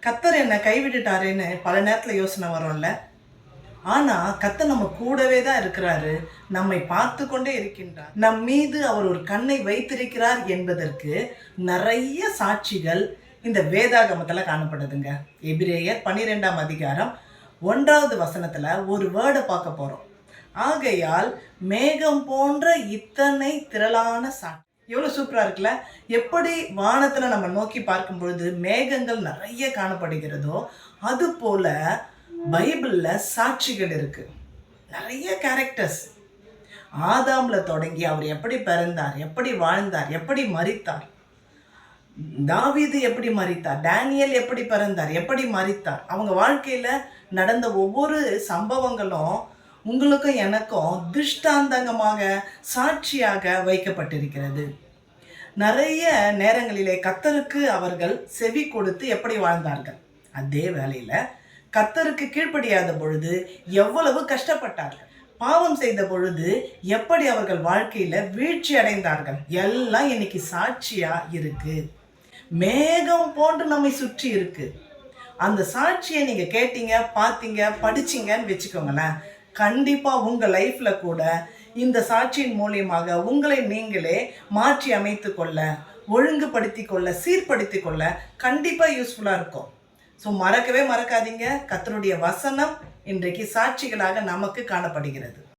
கத்தர் என்னை கைவிட்டுட்டாருன்னு பல நேரத்தில் யோசனை வரும்ல. ஆனால் கத்தர் நம்ம கூடவே தான் இருக்கிறாரு, நம்மை பார்த்து கொண்டே இருக்கின்றார். நம் மீது அவர் ஒரு கண்ணை வைத்திருக்கிறார் என்பதற்கு நிறைய சாட்சிகள் இந்த வேதாகமத்தில் காணப்படுதுங்க. எபிரேயர் 12ஆம் அதிகாரம் 1வது வசனத்தில் ஒரு வேர்டை பார்க்க போகிறோம். ஆகையால் மேகம் போன்ற இத்தனை திரளான சாட்சி. எவ்வளோ சூப்பராக இருக்குல்ல. எப்படி வானத்தில் நம்ம நோக்கி பார்க்கும் பொழுது மேகங்கள் நிறைய காணப்படுகிறதோ அது போல பைபிளில் சாட்சிகள் இருக்குது. நிறைய கேரக்டர்ஸ். ஆதாமில் தொடங்கி அவர் எப்படி பிறந்தார், எப்படி வாழ்ந்தார், எப்படி மரித்தார், தாவீது எப்படி மரித்தார், டேனியல் எப்படி பிறந்தார், எப்படி மரித்தார், அவங்க வாழ்க்கையில் நடந்த ஒவ்வொரு சம்பவங்களும் உங்களுக்கும் எனக்கும் திருஷ்டாந்தங்கமாக சாட்சியாக வைக்கப்பட்டிருக்கிறது. நிறைய நேரங்களிலே கர்த்தருக்கு அவர்கள் செவி கொடுத்து எப்படி வாழ்ந்தார்கள், அதே வேளையில் கர்த்தருக்கு கீழ்ப்படியாத பொழுது எவ்வளவு கஷ்டப்பட்டார்கள், பாவம் செய்த பொழுது எப்படி அவர்கள் வாழ்க்கையில் வீழ்ச்சி அடைந்தார்கள், எல்லாம் இன்னைக்கு சாட்சியா இருக்கு. மேகம் போன்று நம்மை சுற்றி இருக்கு. அந்த சாட்சியை நீங்க கேட்டீங்க, பார்த்தீங்க, படிச்சீங்கன்னு வச்சுக்கோங்களேன். கண்டிப்பாக உங்கள் லைஃப்பில் கூட இந்த சாட்சியின் மூலியமாக உங்களை நீங்களே மாற்றி அமைத்து கொள்ள, ஒழுங்குபடுத்தி கொள்ள, சீர்படுத்தி கொள்ள கண்டிப்பாக யூஸ்ஃபுல்லாக இருக்கும். ஸோ மறக்கவே மறக்காதீங்க, கர்த்தருடைய வசனம் இன்றைக்கு சாட்சிகளாக நமக்கு காணப்படுகிறது.